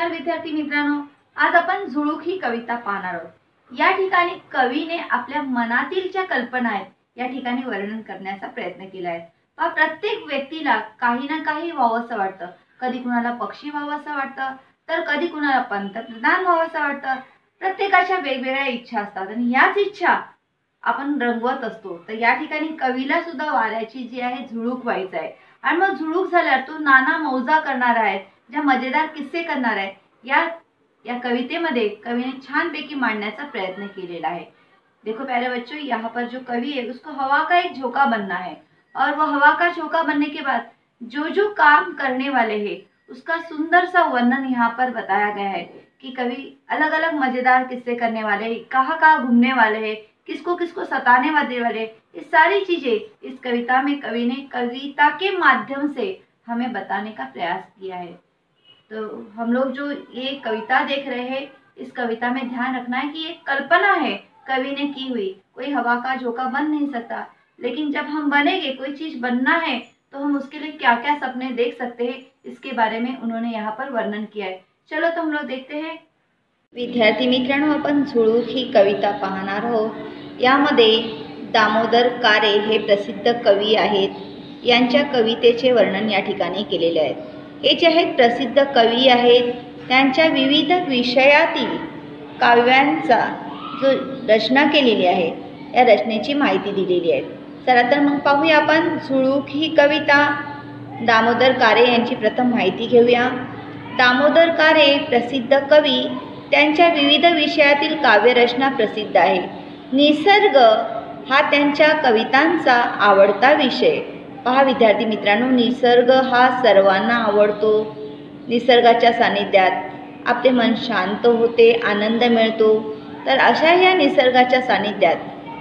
नमस्कार विद्यार्थी मित्रांनो, आज आपण झुळूक ही कविता पाहणार आहोत। या ठिकाणी कवीने आपल्या मनातील ज्या कल्पना आहेत या ठिकाणी वर्णन करण्याचा प्रयत्न केला आहे। प्रत्येक व्यक्तीला काही ना काही व्हावंसं वाटतं। कधी कुणाला पक्षी व्हावंसं वाटतं, तर कधी कुणाला पंतप्रधान व्हावंसं वाटतं। प्रत्येकाच्या वेगवेगळ्या इच्छा असतात आणि याच इच्छा आपण रंगवत असतो। तर या ठिकाणी कवीला सुद्धा वाऱ्याची जी आहे झुळूक व्हायचं आहे आणि मग झुळूक झाल्यावर तो नाना मौजा करणार आहे, ज्या मजेदार किस्से करणार आहे। या कवितेमध्ये कवीने छानपैकी मांडण्याचा प्रयत्न केलेला है। देखो प्यारे बच्चों, यहाँ पर जो कवि है उसको हवा का एक झोंका बनना है और वो हवा का झोंका बनने के बाद जो जो काम करने वाले हैं उसका सुंदर सा वर्णन यहाँ पर बताया गया है कि कवि अलग अलग मजेदार किस्से करने वाले हैं, कहाँ कहाँ घूमने वाले हैं, किसको किसको सताने वाले, ये सारी चीजें इस कविता में कवि ने कविता के माध्यम से हमें बताने का प्रयास किया है। तो हम लोग जो ये कविता देख रहे हैं, इस कविता में ध्यान रखना है कि ये कल्पना है कवि ने की हुई, कोई हवा का झोंका बन नहीं सकता। लेकिन जब हम बनेंगे, कोई चीज बनना है तो हम उसके लिए क्या क्या सपने देख सकते हैं, इसके बारे में उन्होंने यहाँ पर वर्णन किया है। चलो तो हम लोग देखते हैं। विद्यार्थी मित्रांनो, आपण झुळूक ही कविता पाहणार आहोत। यामध्ये दामोदर कारे हे प्रसिद्ध कवी आहेत। यांच्या कवितेचे वर्णन या ठिकाणी केलेले आहे। हे जे आहेत प्रसिद्ध कवी आहेत, त्यांच्या विविध विषयातील काव्यांचा जो रचना केलेली आहे या रचनेची माहिती दिलेली आहे। चला तर मग पाहूया आपण झुळूक ही कविता। दामोदर कारे यांची प्रथम माहिती घेऊया। दामोदर कारे प्रसिद्ध कवी, त्यांच्या विविध विषयातील काव्यरचना प्रसिद्ध आहे। निसर्ग हा त्यांच्या कवितांचा आवडता विषय। पहा विद्यार्थी मित्रांनो, निसर्ग हा सर्वांना आवडतो। निसर्गाच्या सानिध्यात आपले मन शांत होते, आनंद मिळतो। तर अशा या निसर्गाच्या सानिध्यात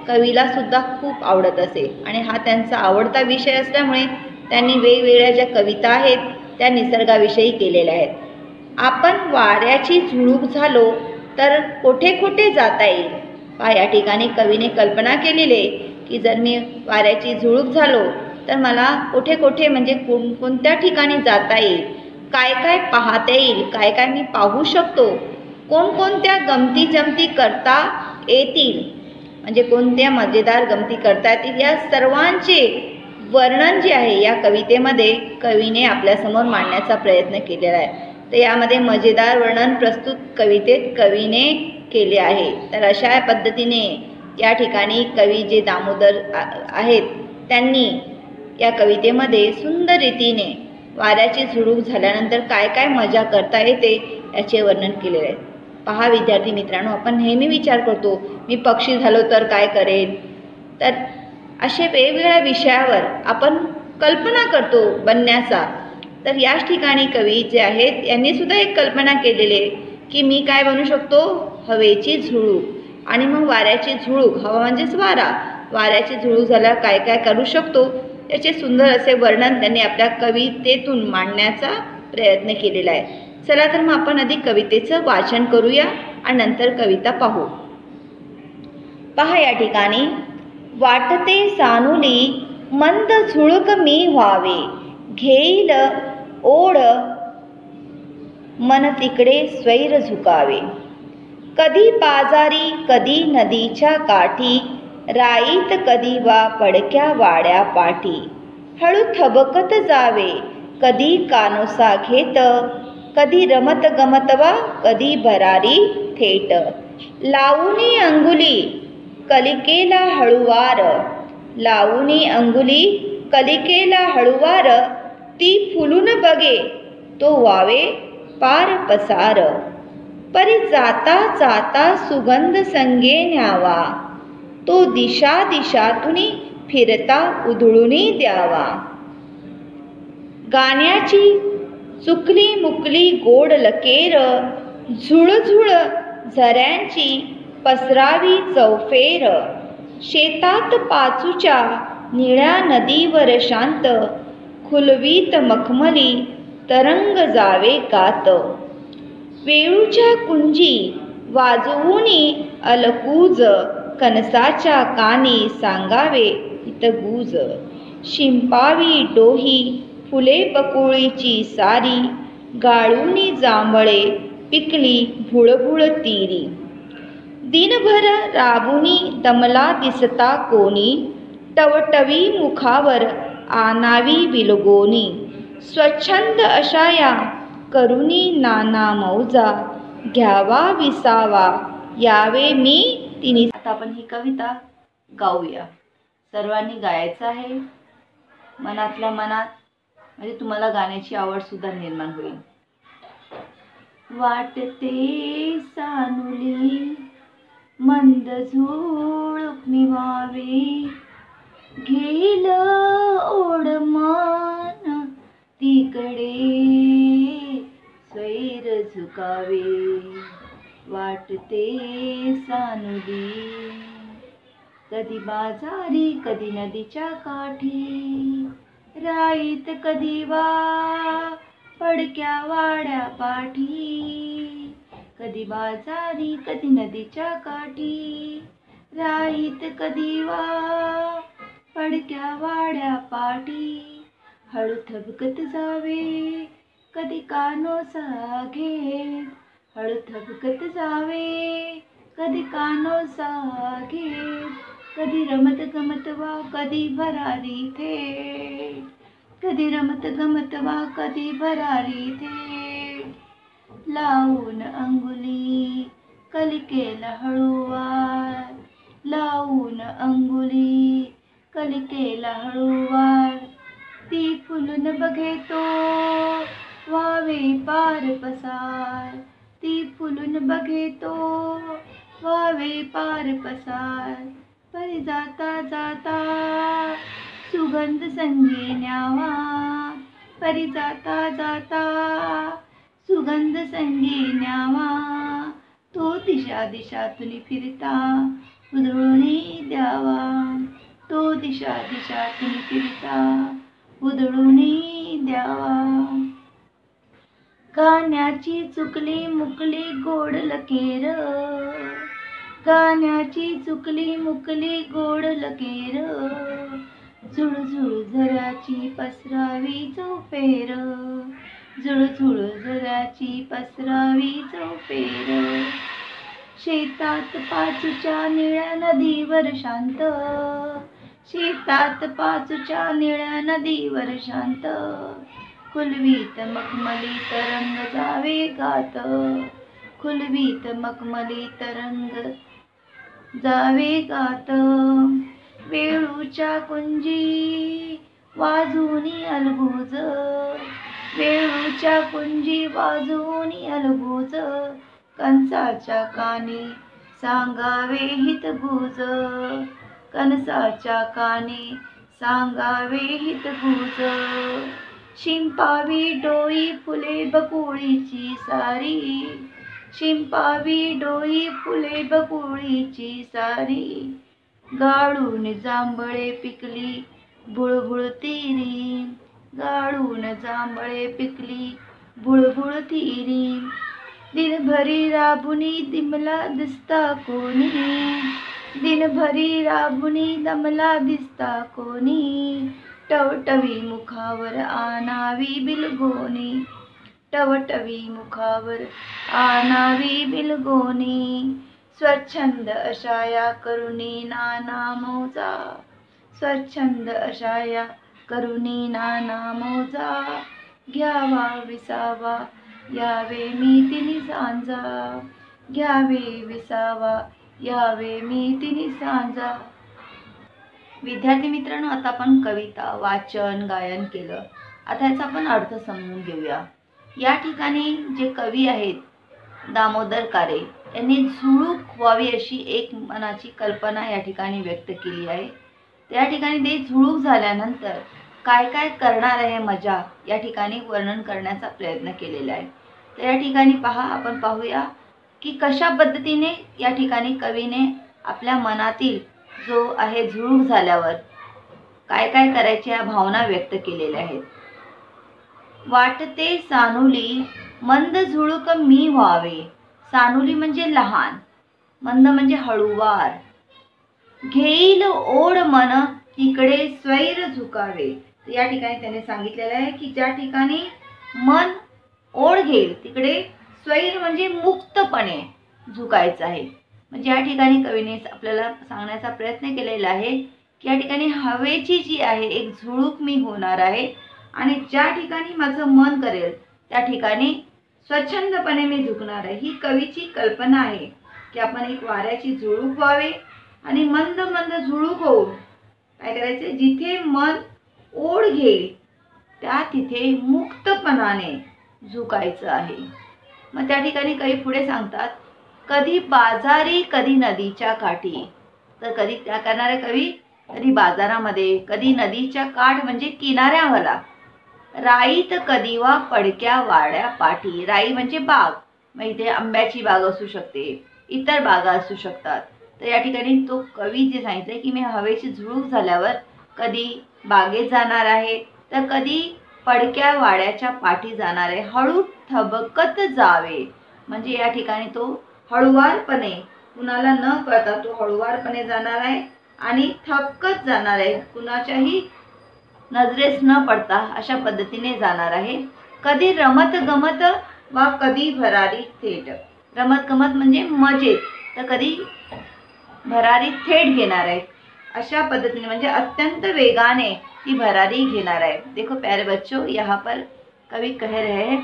कवीला सुद्धा खूप आवडत असे आणि हा त्यांचा आवडता विषय असल्यामुळे त्यांनी वेगवेगळ्या ज्या कविता आहेत त्या निसर्गाविषयी केलेल्या आहेत। आपण वाऱ्याची झुळूक झालो तर कोठे कोठे जाता येईल। पहा या ठिकाणी कवीने कल्पना केलेली आहे की जर मी वाऱ्याची झुळूक झालो तर मला कोठे कोठे म्हणजे कोणत्या ठिकाणी जाता येईल, काय काय पाहता येईल, काय काय मी पाहू शकतो, कोणकोणत्या गमती जमती करता येतील, म्हणजे कोणत्या मजेदार गमती करता येतील, या सर्वांचे वर्णन जे आहे या कवितेमध्ये कवीने आपल्यासमोर मांडण्याचा प्रयत्न केलेला आहे। तर यामध्ये मजेदार वर्णन प्रस्तुत कवितेत कवीने केले आहे। तर अशा पद्धतीने या ठिकाणी कवी जे दामोदर आहेत त्यांनी या कवितेमध्ये सुंदर रीतीने वाऱ्याची झुळूक झाल्यानंतर काय काय मजा करता येते याचे वर्णन केलेले आहे। पहा विद्यार्थी मित्रांनो, आपण नेहमी विचार करतो मी पक्षी झालो तर काय करेन। तर असे वेगवेगळ्या विषयावर आपण कल्पना करतो बनण्याचा। तर याच ठिकाणी कवी जे आहेत यांनी सुद्धा एक कल्पना केलेली आहे की मी काय बनू शकतो, हवेची झुळूक आणि मग वाऱ्याची झुळूक। हवा म्हणजेच वारा, वाऱ्याची झुळूक झाल्यावर काय काय करू शकतो याचे सुंदर असे वर्णन त्यांनी आपल्या कवितेतून मांडण्याचा प्रयत्न केलेला आहे। चला तर मग आपण आधी कवितेचं वाचन करूया आणि नंतर कविता पाहू। पहा या ठिकाणी, वाटते सानुली मंद झुळूक मी व्हावे, घेईल ओढ मन तिकडे स्वैर झुकावे। कधी पाजारी कधी नदीच्या काठी, राईत कधी वा पडक्या वाड्या पाठी। हळू थबकत जावे कधी कानोसा घेत, कधी रमत गमत वा कधी भरारी थेट। लावूनी अंगुली कलिकेला हळुवार, लावूनी अंगुली कलिकेला हळुवार। ती फुलून बगे तो वावे पार पसार, परी जाता जाता सुगंध संगे न्यावा। तो दिशा दिशातुनी फिरता उधळूनी द्यावा। गाण्याची चुकली मुकली गोड लकेर, झुळझुळ झऱ्यांची पसरावी चौफेर। शेतात पाचूच्या निळ्या नदीवर शांत, खुलवीत मखमली तरंग जावे गात। वेळूच्या कुंजी वाजवूनी अलकूज, कणसाच्या कानी सांगावे हितगुज। शिंपावी डोही फुले बकुळीची सारी, गाळूनी जांभळे पिकली भुळभुळ तीरी। दिनभर राबुनी दमला दिसता कोणी, टवटवी मुखावर आनावी बिलगोनी। स्वच्छंद अशा या करुणी नाना मौजा, घ्यावा विसावा यावे मी तिनी। आता आपण ही कविता गाऊया। सर्वांनी गायचं आहे मनातल्या मनात, म्हणजे तुम्हाला गाण्याची आवड सुद्धा निर्माण होईल। वाटते सानुली मंद झुळूक मिवावे, घेईल ओढ मान तिकडे स्वैर झुकावे। वाटते सानुली कधी बाजारी कधी नदीच्या काठी, राईत कधी वा पडक्या वाड्या पाठी। कधी बाजारी कधी नदीच्या काठी, राईत कधी वा पडक्या वाड्या पाठी। हळू थबकत जावे कधी कानोसा घेत, हळू थबकत जावे कधी कानोसा घेत। कधी रमत गमत वा कधी भरारी थेट, कधी रमत गमत वा कधी भरारी थेट। लावून अंगुली कलिकेला हळूवार, लावून अंगुली कलिकेला हळूवार। ती फुलून बघे तो व्हावे पार पसार, ती फुलून बघे तो व्हावे पार पसार। परी जाता जाता सुगंध संगी न्यावा, परी जाता जाता सुगंध संगी न्यावा। तो दिशा दिशातून फिरता उधळून द्यावा, तो दिशा दिशातून फिरता उधळून द्यावा। गाण्याची चुकली मुकली गोड लकेर, गाण्याची चुकली मुकली गोड लकेर। झुळझुळ झऱ्याची पसरावी चौफेर, झुळझुळ झऱ्याची पसरावी चौफेर। शेतात पाचूच्या निळ्या नदीवर शांत, शेतात पाचूच्या निळ्या नदीवर शांत। खुलवीत मखमली तरंग जावे गात, खुलवीत मखमली तरंग जावे गात। वेळूच्या कुंजी वाजूनी अलगूज, वेळूच्या कुंजी वाजूनी अलगूज। कणसाच्या कानी सांगावे हितगुज, कणसाच्या कानी सांगावे हितगुज। शिंपावी डोई फुले बकुळीची सारी, शिंपावी डोई फुले बकुळीची सारी। गाळून जांभळे पिकली बुळबुळ तिरी, गाळून जांभळे पिकली बुळबुळ तिरी। दिनभरी राबुनी दमला दिसता कोणी, दिनभरी राबुनी दमला दिसता कोणी। टवटवी मुखावर आनावी बिलगोनी, टवटवी मुखावर आनावी बिलगोनी। स्वच्छंद अशा या करुणी नाना मौजा, स्वच्छंद अशा या करुणी नाना मौजा। घ्यावा विसावा यावे मी तिनी सांजा, घ्यावे विसावा यावे मी तिनी सांजा। विद्यार्थी मित्रांनो, आता आपण कविता वाचन गायन केलं। आता याचा आपण अर्थ समजून घेऊया। या ठिकाणी जे कवी आहेत दामोदर कारे यांनी झुळूक व्हावी अशी एक मनाची कल्पना या ठिकाणी व्यक्त केली आहे। त्या ठिकाणी ते झुळूक झाल्यानंतर काय काय करणार आहे मजा या ठिकाणी वर्णन करण्याचा प्रयत्न केलेला आहे। तर या ठिकाणी आपण पाहूया की कशा पद्धतीने या ठिकाणी कवीने आपल्या मनातील जो आहे झुळूक झाल्यावर काय काय करायचे या भावना व्यक्त केलेल्या आहेत। वाटते सानुली मंद झुळूक मी व्हावे, सानुली म्हणजे लहान, मंद म्हणजे हळूवार। घेईल ओढ मन तिकडे स्वैर झुकावे, तर या ठिकाणी त्याने सांगितलेलं आहे की ज्या ठिकाणी मन ओढ घेईल तिकडे स्वैर म्हणजे मुक्तपणे झुकायचं आहे. म्हणजे या ठिकाणी कवीने आपल्याला सांगण्याचा प्रयत्न केलेला आहे की या ठिकाणी हवेची जी आहे एक झुळूक मी होणार आहे आणि ज्या ठिकाणी माझं मन करेल त्या ठिकाणी स्वच्छंदपणे मी झुकणार आहे. ही कवीची कल्पना आहे की आपण एक वाऱ्याची झुळूक व्हावे आणि मंद मंद झुळूक होऊन काय करायचे, जिथे मन ओढ घेईल त्या तिथे मुक्तपणाने झुकायचं आहे. मग त्या ठिकाणी कवी पुढे सांगतात, कधी बाजारी कधी नदीच्या काठी. तर कधी त्या करणारे कवी कधी बाजारामध्ये, कधी नदीच्या काठ म्हणजे किनाऱ्यावाला. राईत कधी वा पडक्या वाड्या पाठी. राई म्हणजे बाग, मग इथे आंब्याची बाग असू शकते, इतर बागा असू शकतात. तर या ठिकाणी तो कवी जे सांगितले की मी हवेची झुळूक झाल्यावर कधी बागेत जाणार आहे तर कधी पडक्या वाड्याच्या पाठी जाणार आहे. हळू थबकत जावे म्हणजे या ठिकाणी तो हळुवारपणे, कुणाला न कळता तो हळुवारपणे जाणार आहे आणि थबकत जाणार आहे, कुणाच्याही नजरेस न पडता अशा पद्धतीने जाणार आहे. कधी रमत गमत वा कधी भरारी थेट. रमत गमत म्हणजे मजेत, तर कधी भरारी थेट घेणार आहे. अशा पद्धतीने म्हणजे अत्यंत वेगाने ती भरारी घेणार है। देखो प्यारे बच्चों, यहाँ पर कवि कह रहे हैं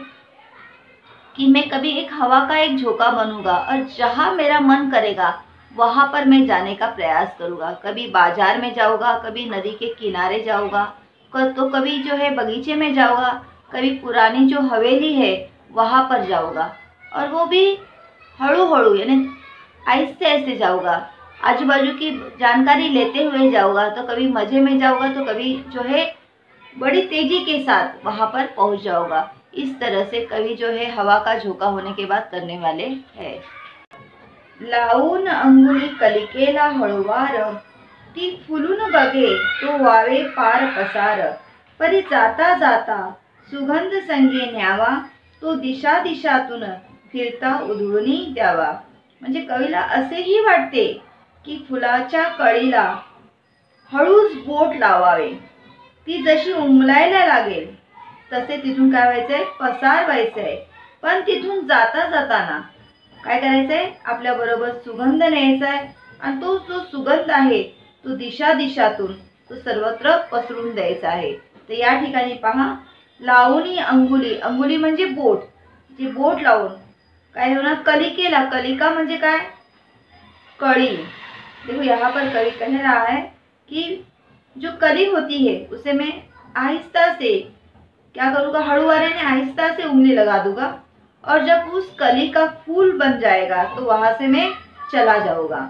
कि मैं कभी एक हवा का एक झोंका बनूंगा और जहाँ मेरा मन करेगा वहाँ पर मैं जाने का प्रयास करूँगा। कभी बाजार में जाऊँगा, कभी नदी के किनारे जाऊँगा, तो कभी जो है बगीचे में जाऊँगा, कभी पुरानी जो हवेली है वहाँ पर जाऊँगा, और वो भी हड़ू हड़ू यानी आहिस्ते आहिस्ते जाऊँगा। आजू बाजू की जानकारी लेते हुए जाऊँगा, तो कभी मज़े में जाऊँगा तो कभी जो है बड़ी तेजी के साथ वहाँ पर पहुँच जाऊँगा। इस तरह से कवि जो है हवा का झोंका होने के बाद करने वाले हैं। लावून अंगुली कलिकेला हळूवार, ती फुलून बघे तो वावे पार पसार, परी जाता जाता सुगंध संगे न्यावा, तो दिशा दिशातून फिरता उधळूनी द्यावा। म्हणजे कवीला असेही वाटते की फुलाच्या कळीला हळूच बोट लावावे, ती जशी उमलायला लागेल तसे तिथून काय व्हायचंय, पसार व्हायचंय। पण तिथून जाता जाताना काय करायचंय, आपल्या बरोबर सुगंध न्यायचा आहे आणि तो जो सुगंध आहे तो दिशा दिशातून तो सर्वत्र पसरून द्यायचा आहे। तर या ठिकाणी पहा, लावणी अंगुली, अंगुली म्हणजे बोट, जी बोट लावून काय होणार, कलिकेला, कलिका म्हणजे काय, कड़ी। देखो यहाँ पर कवि कह रहा है कि जो कली होती है उसे मैं आहिस्ता से क्या करूँगा, हड़ुवारे ने आहिस्ता से उंगली लगा दूंगा, और जब उस कली का फूल बन जाएगा तो वहां से मैं चला जाऊंगा।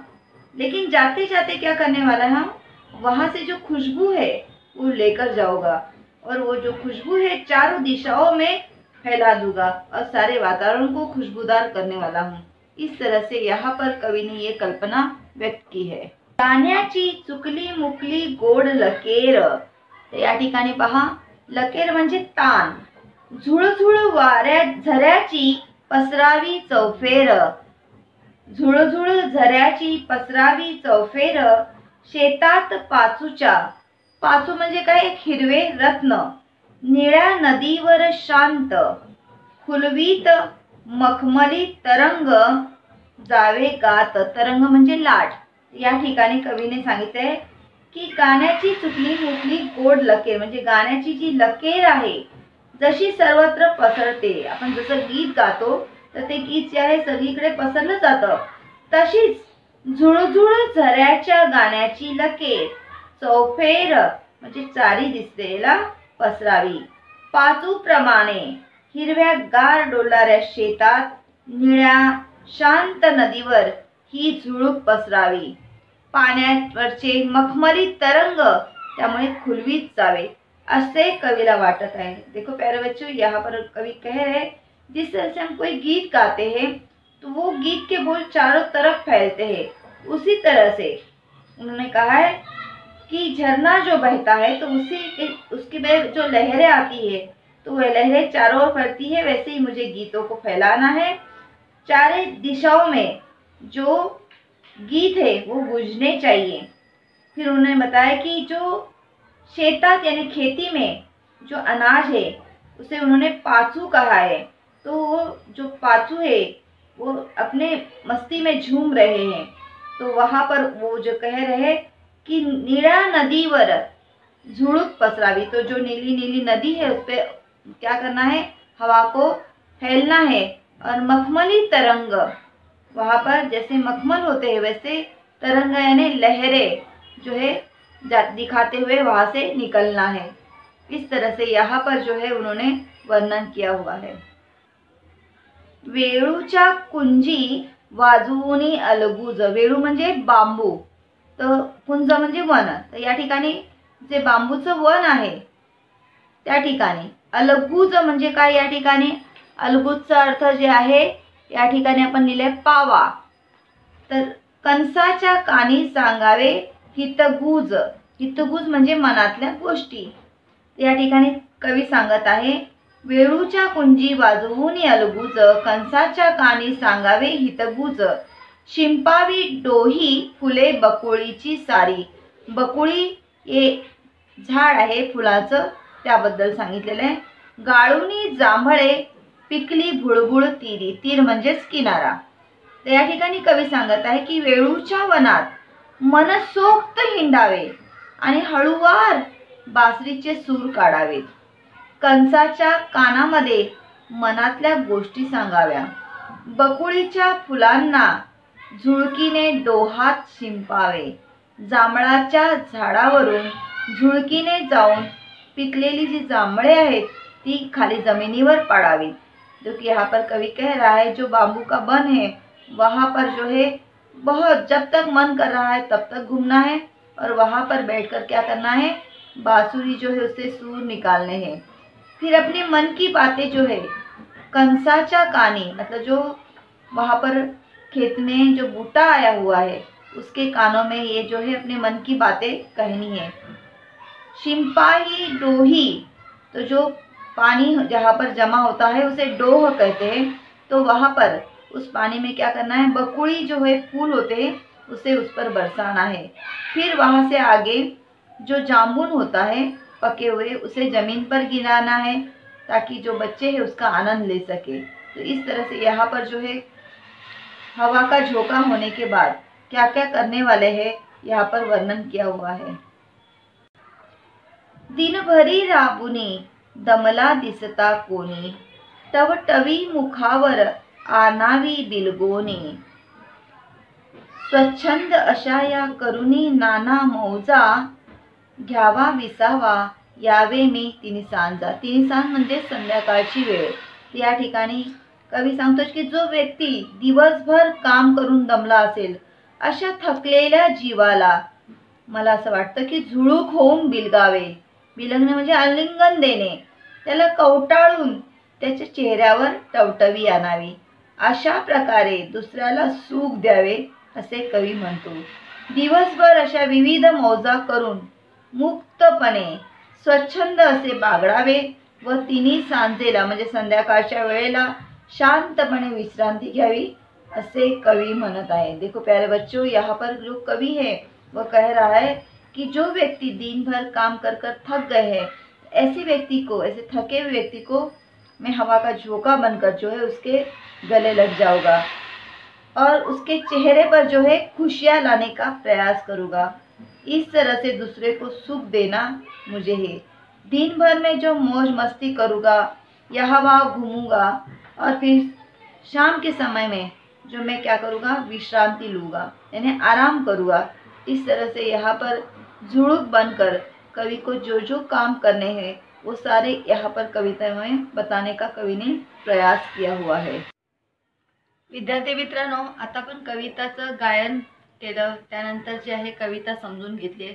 लेकिन जाते जाते क्या करने वाला है, वहां से जो खुशबू है वो लेकर जाऊंगा, और वो जो खुशबू है चारों दिशाओं में फैला दूंगा और सारे वातावरण को खुशबूदार करने वाला हूँ। इस तरह से यहाँ पर कवि ने ये कल्पना व्यक्त की है। गाण्याची चुकली मुकली गोड लकेर, तर या ठिकाणी पहा, लकेर म्हणजे तान, झुळझुळ वाऱ्या झऱ्याची पसरावी चौफेर, झुळझुळ झऱ्याची पसरावी चौफेर, शेतात पाचूच्या, पाचू म्हणजे काय, एक हिरवे रत्न, निळ्या नदीवर शांत, खुलवीत मखमली तरंग जावे गात, तरंग म्हणजे लाट। या ठिकाणी कवीने सांगितले की गाण्याची चुकली मुकली गोड लकेर, म्हणजे गाण्याची जी लकेर आहे जशी सर्वत्र पसरते, आपण जसं गीत गातो तर ते गीत जे आहे सगळीकडे पसरलं जातं, तशीच झुळझुळ झऱ्याच्या गाण्याची लकेर चौफेर म्हणजे चारी दिसतेला पसरावी, पाचू प्रमाणे हिरव्या गार डोलणाऱ्या शेतात, निळ्या शांत नदीवर ही झुळूक पसरावी, पाण्यावरचे मखमली तरंग त्यामुळे खुलवीत जावे, ऐसे कविला वाटत है। देखो प्यारे बच्चों, यहाँ पर कवि कह रहे हैं जिस तरह से हम कोई गीत गाते हैं तो वो गीत के बोल चारों तरफ फैलते हैं, उसी तरह से उन्होंने कहा है कि झरना जो बहता है तो उसकी में जो लहरें आती है तो वह लहरें चारों ओर फैलती है, वैसे ही मुझे गीतों को फैलाना है, चारे दिशाओं में जो गीत है वो गूंजने चाहिए। फिर उन्होंने बताया कि जो शेतात यानी खेती में जो अनाज है उसे उन्होंने पाचू कहा है, तो वो जो पाचू है वो अपने मस्ती में झूम रहे हैं। तो वहां पर वो जो कह रहे कि निळ्या नदीवर झुळूक पसरावी, तो जो नीली नीली नदी है उस पे क्या करना है, हवा को फैलना है। और मखमली तरंग, वहां पर जैसे मखमल होते हैं वैसे तरंग यानी लहरें जो है दिखाते हुए वहां से निकलना है। इस तरह से यहाँ पर जो है उन्होंने वर्णन किया हुआ है। वेळूच्या कुंजी वाजवूनी अलगूज, वेळू म्हणजे बांबू, तर कुंज म्हणजे वन, तर या ठिकाणी जे बांबूचं वन आहे त्या ठिकाणी अलगूज म्हणजे काय, या ठिकाणी अलगूजचा अर्थ जे आहे या ठिकाणी आपण लिहिले पावा। तर कंसाच्या कानी सांगावे हितगुज, हितगुज म्हणजे मनातल्या गोष्टी। या ठिकाणी कवी सांगत आहे वेळूच्या कुंजी वाजवून अलगूज, कंसाच्या कानी सांगावे हितगुज, शिंपावी डोही फुले बकुळीची सारी। बकुळी हे झाड आहे फुलाचं, त्याबद्दल सांगितलेलं आहे। गाळुनी जांभळे पिकली भुळभुळ तीरी, तीर म्हणजेच किनारा। तर या ठिकाणी कवी सांगत आहे की वेळूच्या वनात मनसोक्त हिंडावे आणि हळूवार बासरीचे सूर काढावेत। कंसाच्या कानामध्ये मनातल्या गोष्टी सांगाव्या। बकुळीच्या फुलांना झुळकीने डोहात शिंपावे। जांभळाच्या झाडावरून झुळकीने जाऊन पिकलेली जी जांभळे आहेत ती खाली जमिनीवर पड़ावी। जो कि यहाँ पर कवि कह रहा है जो बाम्बू का वन है वहाँ पर जो है बहुत जब तक मन कर रहा है तब तक घूमना है और वहाँ पर बैठकर क्या करना है, बांसुरी जो है उससे सुर निकालने हैं। फिर अपने मन की बातें जो है कंसाचा कानी, मतलब जो वहाँ पर खेत में जो बूटा आया हुआ है उसके कानों में ये जो है अपने मन की बातें कहनी है। शिंपाही डोही, तो जो पानी जहाँ पर जमा होता है उसे डोह कहते हैं। तो वहाँ पर उस पानी में क्या करना है, बकुड़ी जो है फूल होते हैं उसे उस पर बरसाना है। फिर वहाँ से आगे जो जामुन होता है पके हुए उसे जमीन पर गिराना है ताकि जो बच्चे हैं उसका आनंद ले सके। तो इस तरह से यहाँ पर जो है हवा का झोंका होने के बाद क्या क्या करने वाले हैं यहाँ पर वर्णन किया हुआ है। दिनभरी राबुनी दमला दिसता कोणी, टवटवी मुखावर आनावी बिलगोनी। स्वच्छंद अशा या करुणी नाना मौजा, घ्यावा विसावा यावे मी तिनी सांजा। तिनी सांज म्हणजे संध्याकाळची वेळ। या ठिकाणी कवी सांगतो की जो व्यक्ती दिवसभर काम करून दमला असेल अशा थकलेल्या जीवाला मला असं वाटतं की झुळूक होऊन बिलगावे। बिलगणे म्हणजे आलिंगन देणे, त्याला कवटाळून त्याच्या चेहऱ्यावर टवटवी आणावी, अशा प्रकारे दुसऱ्याला सुख द्यावे असे कवी म्हणतो। दिवसभर अशा विविध मौजा करून मुक्तपणे स्वच्छंद असे बागडावे व तिन्ही सांजेला म्हणजे संध्याकाळच्या वेळेला शांतपणे विश्रांती घ्यावी असे कवी म्हणत आहे। देखो प्यारे बच्चों, यहाँ पर जो कवि है वो कह रहा है कि जो व्यक्ति दिन भर काम कर कर थक गए हैं ऐसे व्यक्ति को, ऐसे थके हुए व्यक्ति को मैं हवा का झोंका बनकर जो है उसके गले लग जाऊंगा और उसके चेहरे पर जो है खुशियाँ लाने का प्रयास करूँगा। इस तरह से दूसरे को सुख देना मुझे है। दिन भर में जो मौज मस्ती करूँगा, यहाँ वहाँ घूमूंगा और फिर शाम के समय में जो मैं क्या करूँगा, विश्रांति लूँगा यानी आराम करूँगा। इस तरह से यहाँ पर झुड़ुक बनकर कवि को जो जो काम करने हैं वो सारे यहाँ पर कविता में बताने का कवि ने प्रयास किया हुआ है। विद्यार्थी मित्रांनो, आता आपण कविताचं गायन केलं, त्यानंतर जे आहे कविता समजून घेतली।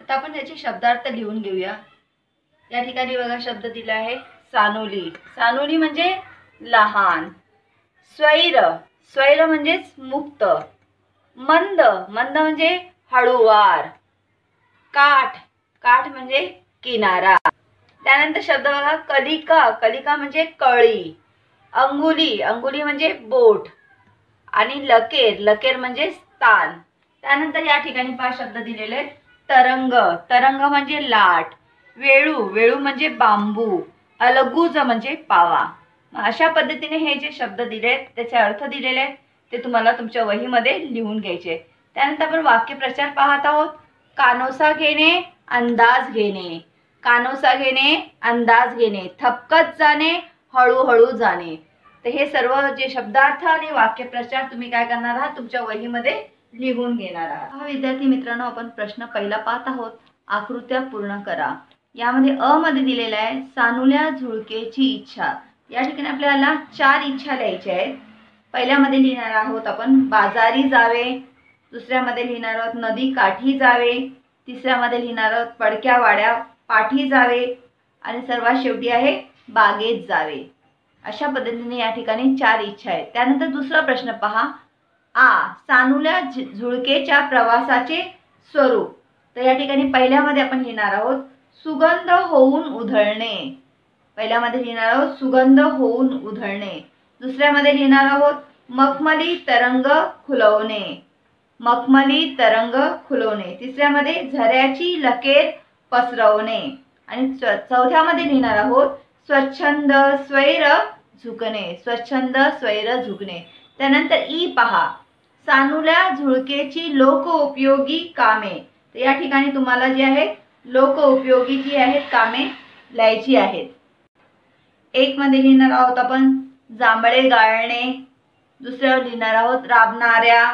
आता आपण याचे शब्दार्थ लिहून घेऊया। या ठिकाणी बघा शब्द दिला आहे सानुली। सानुली म्हणजे लहान। स्वैर, स्वैर म्हणजेच मुक्त। मंद, मंद म्हणजे हळूवार। काठ, काठ म्हणजे किनारा। त्यानंतर शब्द बघा कलिका, कलिका म्हणजे कळी। अंगुली, अंगुली म्हणजे बोट आणि लकेर, लकेर म्हणजे स्थान। त्यानंतर या ठिकाणी पाच शब्द दिलेले आहेत। तरंग, तरंग म्हणजे लाट। वेळू, वेळू म्हणजे बांबू। अलगूज म्हणजे पावा। अशा पद्धतीने हे जे शब्द दिले आहेत त्याचे अर्थ दिलेले आहेत ते तुम्हाला तुमच्या वहीमध्ये लिहून घ्यायचे. त्यानंतर आपण वाक्यप्रचार पाहत आहोत. कानोसा घेणे, अंदाज घेणे. कानोसा घेणे, अंदाज घेणे. थपकत जाणे, हळूहळू जाणे. तर हे सर्व जे शब्दार्थ आणि वाक्यप्रचार तुम्ही काय करणार आहात तुमच्या वहीमध्ये लिहून घेणार आहात. हा विद्यार्थी मित्रांनो, आपण प्रश्न पहिला पाहत आहोत. आकृत्या पूर्ण करा. यामध्ये अ मध्ये दिलेला आहे सानुल्या झुळकेची इच्छा. या ठिकाणी आपल्याला 4 इच्छा लिहायच्या आहेत. पहिल्यामध्ये लिहिणार आहोत आपण बाजारी जावे. दुसऱ्यामध्ये लिहिणार आहोत नदी काठी जावे. तिसऱ्यामध्ये लिहिणार आहोत पडक्या वाड्या पाठी जावे. आणि सर्वात शेवटी आहे बागेत जावे. अशा पद्धतीने या ठिकाणी 4 इच्छा आहेत. त्यानंतर दुसरा प्रश्न पहा. सानुल्या झुळकेच्या प्रवासाचे स्वरूप. तर या ठिकाणी पहिल्यामध्ये आपण लिहिणार आहोत सुगंध होऊन उधळणे. पहिल्यामध्ये लिहिणार आहोत सुगंध होऊन उधळणे. दुसऱ्यामध्ये लिहिणार आहोत मखमली तरंग खुलवणे. मखमली तरंग खुलवणे. तिसऱ्यामध्ये झऱ्याची लकेर पसरवणे. आणि चौथ्यामध्ये लिहिणार आहोत स्वच्छंद स्वैर झुकणे. स्वच्छंद स्वैर झुकणे. त्यानंतर ई पहा. सानुल्या झुळकेची लोकउपयोगी कामे. तर या ठिकाणी तुम्हाला जे आहे लोकउपयोगी जी आहेत कामे लिहायची आहेत. 1 मध्ये लिहिणार आहोत आपण जांभळे गाळणे. दुसऱ्यावर लिहिणार आहोत राबणाऱ्या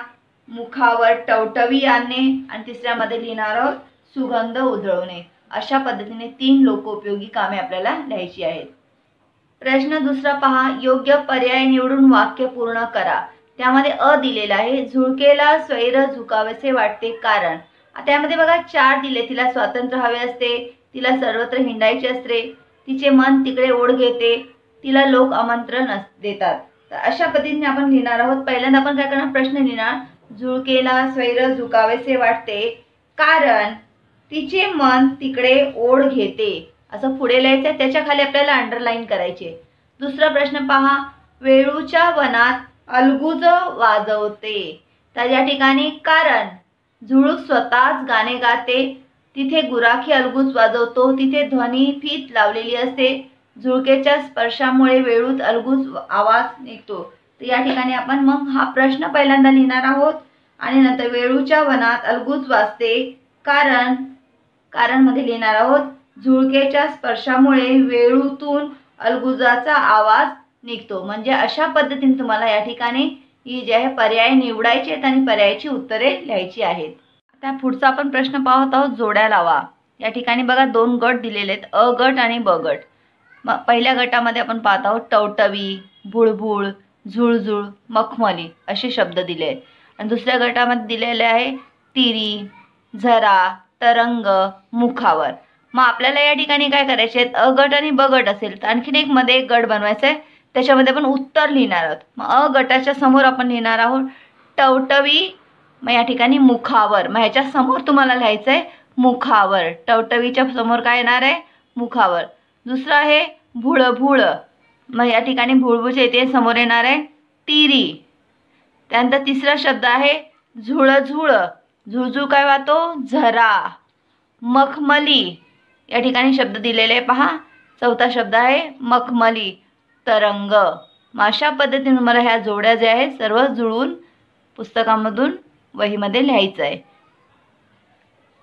मुखावर टवटवी आणणे. आणि तिसऱ्यामध्ये लिहिणार आहोत सुगंध उधळवणे. अशा पद्धतीने 3 लोकोपयोगी कामे आपल्याला लिहायची आहेत. प्रश्न दुसरा पहा. योग्य पर्याय निवडून वाक्य पूर्ण करा. त्यामध्ये अ दिलेला आहे झुळकेला स्वैर झुकावेसे वाटते कारण. त्यामध्ये बघा 4 दिले. तिला स्वातंत्र्य हवे असते. तिला सर्वत्र हिंडायचे असते. तिचे मन तिकडे ओढ घेते. तिला लोक आमंत्रण देतात. तर अशा पद्धतीने आपण लिहिणार आहोत. पहिल्यांदा आपण काय करणार प्रश्न लिहिणार झुळकेला स्वैर झुकावेसे वाटते कारण तिचे मन तिकडे ओढ घेते. असं पुढे लिहायचं. त्याच्या खाली आपल्याला अंडरलाईन करायचे. दुसरा प्रश्न पहा. वेळूच्या वनात अलगुज वाजवते. तर या ठिकाणी कारण झुळूक स्वतःच गाणे गाते. तिथे गुराखी अलगुज वाजवतो. तिथे ध्वनी फीत लावलेली असते. झुळकेच्या स्पर्शामुळे वेळूत अलगुज आवाज निघतो. तर या ठिकाणी आपण मग हा प्रश्न पहिल्यांदा लिहिणार आहोत आणि नंतर वेळूच्या वनात अलगुज वाजते कारण मध्ये लिहिणार आहोत झुळकेच्या स्पर्शामुळे वेळूतून अलगुजाचा आवाज निघतो. म्हणजे अशा पद्धतीने तुम्हाला या ठिकाणी ही जे आहे पर्याय निवडायचे आहेत आणि पर्यायाची उत्तरे लिहायची आहेत. आता पुढचा आपण प्रश्न पाहत आहोत जोड्या लावा. या ठिकाणी बघा 2 गट दिलेले आहेत अ गट आणि ब गट. पहिल्या गटामध्ये आपण पाहत आहोत टवटवी, बुळबुळ, झुळझुळ, मखमली असे शब्द दिले आहेत. आणि दुसऱ्या गटामध्ये दिलेले आहे तिरी, झरा, तरंग, मुखावर. मग आपल्याला या ठिकाणी काय करायचे आहेत अ गट आणि ब गट असेल तर आणखीन एक मध्ये एक गट बनवायचा आहे. त्याच्यामध्ये आपण उत्तर लिहिणार आहोत. मग अ गटाच्या समोर आपण लिहिणार आहोत टवटवी. मग या ठिकाणी मुखावर. मग ह्याच्या समोर तुम्हाला लिहायचं आहे मुखावर. टवटवीच्या समोर काय येणार आहे मुखावर. दुसरं आहे भुळभुळ. मग या ठिकाणी भुळभुळच्या इथे समोर येणार आहे तिरी. त्यानंतर तिसरा शब्द आहे झुळझुळ. झुळझुळ काय वाहतो झरा. मखमली या ठिकाणी शब्द दिलेले आहे पहा. चौथा शब्द आहे मखमली तरंग. मग अशा पद्धतीने मला ह्या जोड्या ज्या आहेत सर्व जुळवून पुस्तकामधून वहीमध्ये लिहायचं आहे.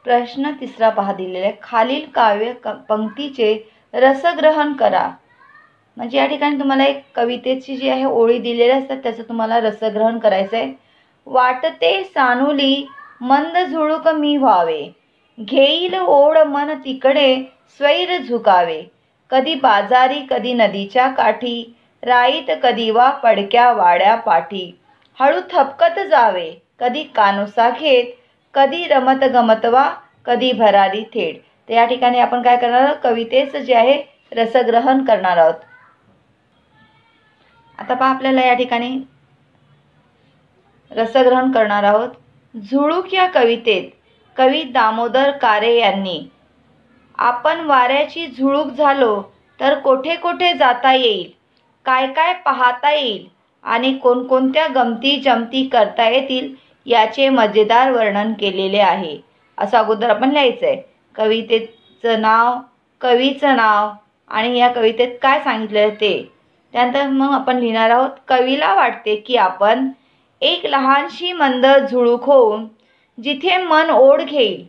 प्रश्न तिसरा पहा दिलेला आहे खालील काव्य पंक्तीचे रसग्रहण करा. म्हणजे या ठिकाणी तुम्हाला एक कवितेची जी आहे ओळी दिलेल्या असतात त्याचं तुम्हाला रसग्रहण करायचं आहे. वाटते सानुली मंद झुळूक मी व्हावे. घेईल ओढ मन तिकडे स्वैर झुकावे. कधी बाजारी कधी नदीच्या काठी राईत कधी वा पडक्या वाड्या पाठी. हळू थपकत जावे कधी कानोसा घेत कधी रमत गमतवा कधी भरारी थेट. तर या ठिकाणी आपण काय करणार आहोत कवितेचं जे आहे रसग्रहण करणार आहोत. आता पहा आपल्याला या ठिकाणी रसग्रहण करणार आहोत. झुळूक या कवितेत कवी दामोदर कारे यांनी आपण वाऱ्याची झुळूक झालो तर कोठे कोठे जाता येईल, काय काय पाहता येईल आणि कोणकोणत्या गमती जमती करता येतील याचे मजेदार वर्णन केलेले आहे. असं अगोदर आपण लिहायचं आहे. कवितेचं नाव, कवीचं नाव आणि या कवितेत काय सांगितलं ते. त्यानंतर मग आपण लिहिणार आहोत, कवीला वाटते की आपण एक लहानशी मंद झुळूक होऊन जिथे मन ओढ घेईल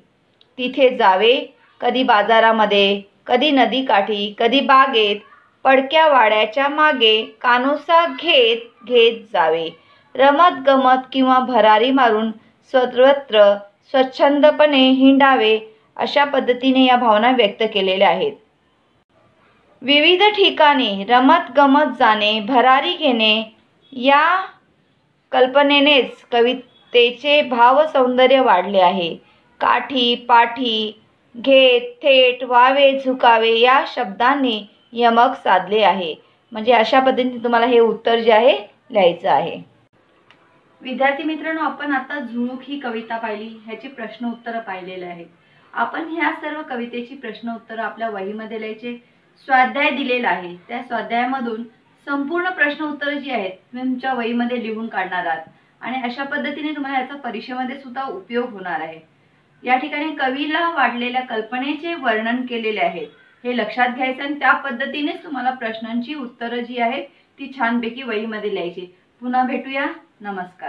तिथे जावे, कधी बाजारामध्ये, कधी नदीकाठी, कधी बागेत, पडक्या वाड्याच्या मागे कानोसा घेत घेत जावे, रमत गमत किंवा भरारी मारून सर्वत्र स्वच्छंदपणे हिंडावे. अशा पद्धतीने या भावना व्यक्त केलेल्या आहेत. विविध ठिकाणी रमत गमत जाणे, भरारी घेणे या कल्पनेनेच कवितेचे भावसौंदर्य वाढले आहे. काठी, पाठी, घेत, थेट, व्हावे, झुकावे या शब्दांनी यमक साधले आहे. म्हणजे अशा पद्धतीने तुम्हाला हे उत्तर जे आहे लिहायचं आहे. विद्यार्थी मित्रांनो, आपण आता झुळूक ही कविता पाहिली, ह्याची प्रश्न उत्तर पाहिलेले आहेत. आपण ह्या सर्व कवितेची प्रश्न उत्तर आपल्या वहीमध्ये लिहायचे. स्वाध्याय दिलेला आहे, त्या स्वाध्यायामधून संपूर्ण प्रश्न उत्तर जी आहेत तुमच्या वहीमध्ये लिहून काढणार आहात आणि अशा पद्धतीने तुम्हाला याचा परीक्षेमध्ये सुद्धा उपयोग होणार आहे. या ठिकाणी कवीला वाढलेल्या कल्पनेचे वर्णन केलेले आहे, हे लक्षात घ्यायचं आणि त्या पद्धतीनेच तुम्हाला प्रश्नांची उत्तरं जी आहेत ती छानपैकी वहीमध्ये लिहायची. पुन्हा भेटूया. नमस्कार.